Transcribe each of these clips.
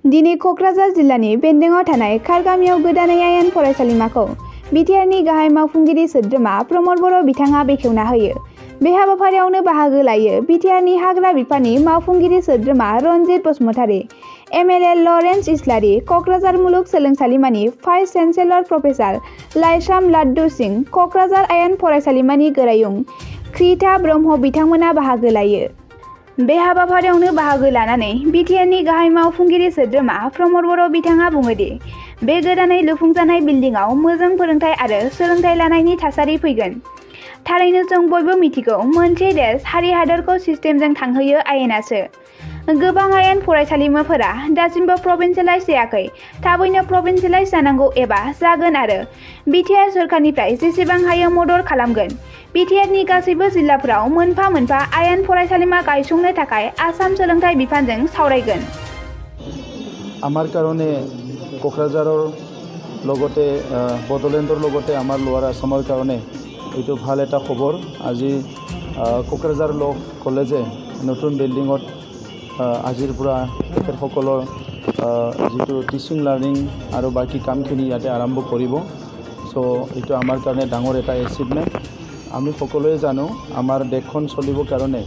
दिनै क'क्राझार जिल्लानि बेन्दोङाव थानाय खारगामियाव गोदानै आयेन फरायसालिमाखौ बिटिआरनि गाहाय मावफुंगिरि सोद्रोमा प्रमद बर' बिथाङा बेखेवना होयो। बे हाबाफारियावनो बाहागो लायो बिटिआरनि हाग्रा बिफाननि मावफुंगिरि सोद्रोमा रनजित बसुमतारी, एमएलए लरेन्स इस्लारि, क'क्राझार मुलुग सोलोंसालिमानि vice chancellor professor Laishram Laddu Singh, Kokrajhar आयेन फरायसालिमानि गोरायुं कृता ब्रह्म बिथांमोना बाहागो लायो। बे हाबाफारियावनो बाहागो लानानै बिटिआरनि गाहाय मावफुंगिरि सोद्रोमा प्रमद बर' बिथाङा बुङोदि बे गोदानै लुफुंजानाय बिल्डिंआव मोजां फोरोंथाय आरो सोलोंथाय लानायनि थासारि फैगोन। थारैनो जों बयबो मिथिगौ मोनसे देश हारि हादरखौ सिस्टेमजों थांहोयो आयेनासो। गोबां आयेन फरायसालिमाफोरा दासिमबो प्रभिन्सियेलाइज जायाखै, थाबैनो प्रभिन्सियेलाइज जानांगौ एबा जागोन आरो बिटिआर सरकारनिफ्राय जेसेबां हायो मदद खालामगोन। बिटिआरनि गासैबो जिल्लाफोराव मोनफा मोनफा आयेन फरायसालिमा गायसंनो थाखाय आसाम सोलोंथाय बिफानजों सावरायगोन। आमार कारणे क'क्राझाৰৰ লগতে বড়োলেণ্ডৰ লগতে আমাৰ লোৱাৰ আসামৰ কাৰণে এইটো ভাল এটা খবৰ। আজি কোকৰাঝাৰ ল কলেজে নতুন বিল্ডিঙত আজিৰ পৰা তেখেতসকলৰ যিটো টিচিং লাৰ্ণিং আৰু বাকী কামখিনি ইয়াতে আৰম্ভ কৰিব। চ' এইটো আমাৰ কাৰণে ডাঙৰ এটা এচিভমেণ্ট। আমি সকলোৱে জানো আমাৰ দেশখন চলিবৰ কাৰণে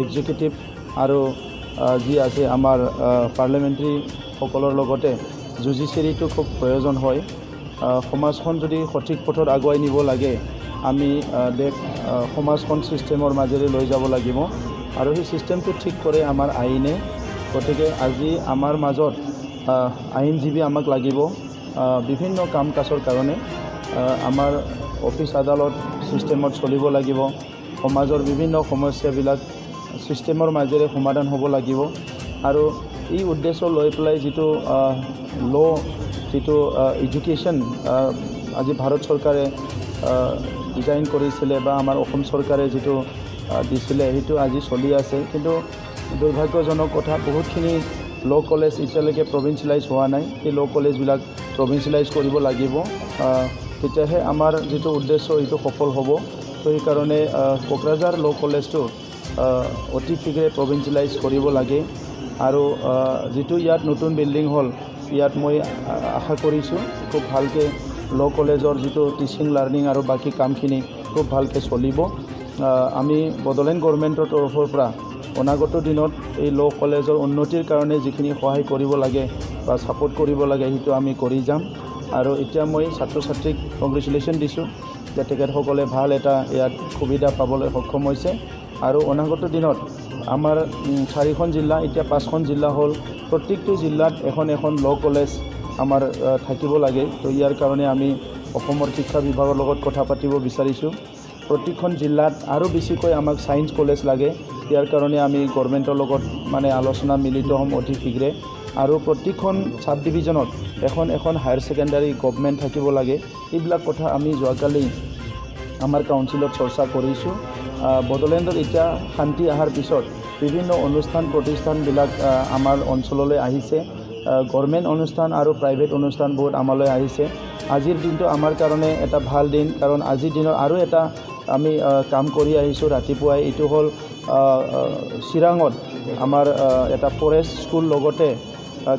এক্সিকিউটিভ আৰু যি আছে আমাৰ পাৰ্লিমেণ্টাৰী সকলৰ লগতে জুডিচিয়াৰীটো খুব প্ৰয়োজন হয়। সমাজখন যদি সঠিক পথত আগুৱাই নিব লাগে আমি দেশ সমাজখন ছিষ্টেমৰ মাজেৰে লৈ যাব লাগিব আৰু সেই ছিষ্টেমটো ঠিক কৰে আমাৰ আইনে। গতিকে আজি আমাৰ মাজত আইনজীৱী আমাক লাগিব বিভিন্ন কাম কাজৰ কাৰণে। আমাৰ অফিচ আদালত ছিষ্টেমত চলিব লাগিব, সমাজৰ বিভিন্ন সমস্যাবিলাক ছিষ্টেমৰ মাজেৰে সমাধান হ'ব লাগিব আৰু এই উদ্দেশ্য লৈ পেলাই যিটো যিটো এডুকেশ্যন আজি ভাৰত চৰকাৰে ডিজাইন কৰিছিলে বা আমাৰ অসম চৰকাৰে যিটো দিছিলে সেইটো আজি চলি আছে। কিন্তু দুৰ্ভাগ্যজনক কথা বহুতখিনি ল' কলেজ এতিয়ালৈকে প্ৰভিন্সিয়েলাইজ হোৱা নাই। সেই ল' কলেজবিলাক প্ৰভিন্সিয়েলাইজ কৰিব লাগিব, তেতিয়াহে আমাৰ যিটো উদ্দেশ্য এইটো সফল হ'ব। তো সেইকাৰণে কোকৰাঝাৰ ল' কলেজটো অতি শীঘ্ৰে প্ৰভিন্সিয়েলাইজ কৰিব লাগে আৰু যিটো ইয়াত নতুন বিল্ডিং হ'ল ইয়াত মই আশা কৰিছোঁ খুব ভালকৈ ল' কলেজৰ যিটো টিচিং লাৰ্ণিং আৰু বাকী কামখিনি খুব ভালকৈ চলিব। আমি বড়োলেণ্ড গভৰ্ণমেণ্টৰ তৰফৰ পৰা অনাগত দিনত এই ল' কলেজৰ উন্নতিৰ কাৰণে যিখিনি সহায় কৰিব লাগে বা ছাপোৰ্ট কৰিব লাগে সেইটো আমি কৰি যাম। আৰু এতিয়া মই ছাত্ৰ ছাত্ৰীক কংগ্ৰেচুলেশ্যন দিছোঁ যে তেখেতসকলে ভাল এটা ইয়াত সুবিধা পাবলৈ সক্ষম হৈছে আৰু অনাগত দিনত আমাৰ 4খন জিলা এতিয়া 5খন জিলা হ'ল, প্ৰত্যেকটো জিলাত এখন এখন ল' কলেজ আমাৰ থাকিব লাগে। তো ইয়াৰ কাৰণে আমি অসমৰ শিক্ষা বিভাগৰ লগত কথা পাতিব বিচাৰিছোঁ। প্ৰত্যেকখন জিলাত আৰু বেছিকৈ আমাক ছায়েন্স কলেজ লাগে। ইয়াৰ কাৰণে আমি গভৰ্ণমেণ্টৰ লগত আলোচনা মিলিত হ'ম অতি শীঘ্ৰে আৰু প্ৰত্যেকখন ছাব ডিভিজনত এখন এখন হায়াৰ ছেকেণ্ডাৰী গভৰ্ণমেণ্ট থাকিব লাগে। এইবিলাক কথা আমি যোৱাকালি আমাৰ কাউন্সিলত চৰ্চা কৰিছোঁ। বড়োলেণ্ডত এতিয়া শান্তি অহাৰ পিছত বিভিন্ন অনুষ্ঠান প্ৰতিষ্ঠানবিলাক আমাৰ অঞ্চললৈ আহিছে। গভৰ্ণমেণ্ট অনুষ্ঠান আৰু প্ৰাইভেট অনুষ্ঠান বহুত আমালৈ আহিছে। আজিৰ দিনটো আমাৰ কাৰণে এটা ভাল দিন, কাৰণ আজিৰ দিনত আৰু এটা আমি কাম কৰি আহিছোঁ ৰাতিপুৱাই। এইটো হ'ল চিৰাঙত আমাৰ এটা ফৰেষ্ট স্কুল লগতে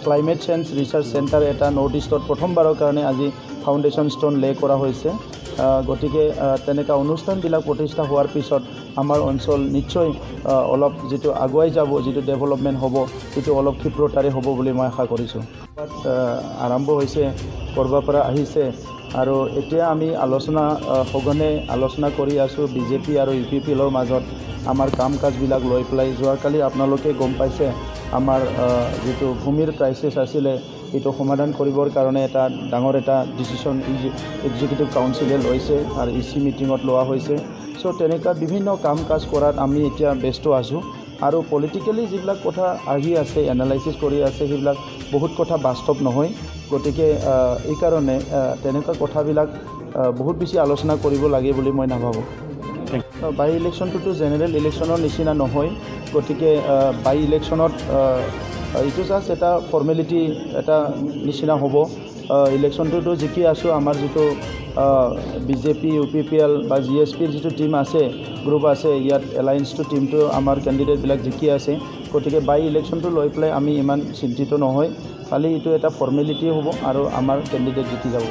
ক্লাইমেট চেঞ্জ ৰিচাৰ্চ চেণ্টাৰ এটা নৰ্থ ইষ্টত প্ৰথমবাৰৰ কাৰণে আজি ফাউণ্ডেশ্যন ষ্ট'ন লে কৰা হৈছে। গতিকে তেনেকুৱা অনুষ্ঠানবিলাক প্ৰতিষ্ঠা হোৱাৰ পিছত আমাৰ অঞ্চল নিশ্চয় অলপ যিটো আগুৱাই যাব, যিটো ডেভেলপমেণ্ট হ'ব সেইটো অলপ ক্ষীপ্ৰতাৰে হ'ব বুলি মই আশা কৰিছোঁ। আৰম্ভ হৈছে, কৰিব পৰা আহিছে আৰু এতিয়া আমি সঘনে আলোচনা কৰি আছোঁ বিজেপি আৰু UPPLৰ মাজত আমাৰ কাম কাজবিলাক লৈ পেলাই। যোৱাকালি আপোনালোকে গম পাইছে আমাৰ যিটো ভূমিৰ ক্ৰাইচিছ আছিলে সেইটো সমাধান কৰিবৰ কাৰণে এটা ডাঙৰ এটা ডিচিশ্যন এক্সিকিউটিভ কাউন্সিলে লৈছে আৰু EC মিটিঙত লোৱা হৈছে। চ' তেনেকুৱা বিভিন্ন কাম কাজ কৰাত আমি এতিয়া ব্যস্ত আছোঁ আৰু পলিটিকেলি যিবিলাক কথা আহি আছে এনালাইচিছ কৰি আছে সেইবিলাক বহুত কথা বাস্তৱ নহয়। গতিকে এইকাৰণে তেনেকুৱা কথাবিলাক বহুত বেছি আলোচনা কৰিব লাগে বুলি মই নাভাবোঁ। বাই ইলেকশ্যনটোতো জেনেৰেল ইলেকশ্যনৰ নিচিনা নহয়। গতিকে বাই ইলেকশ্যনত এইটো জাষ্ট এটা ফৰ্মেলিটি এটা নিচিনা হ'ব। ইলেকশ্যনটোতো জিকি আছোঁ, আমাৰ যিটো বিজেপি UPPL বা GSPৰ যিটো টিম আছে, গ্ৰুপ আছে, ইয়াত এলায়েন্সটো টিমটো আমাৰ কেণ্ডিডেটবিলাক জিকি আছে। গতিকে বাই ইলেকশ্যনটো লৈ পেলাই আমি ইমান চিন্তিত নহয়, খালি এইটো এটা ফৰ্মেলিটি হ'ব আৰু আমাৰ কেণ্ডিডেট জিতি যাব।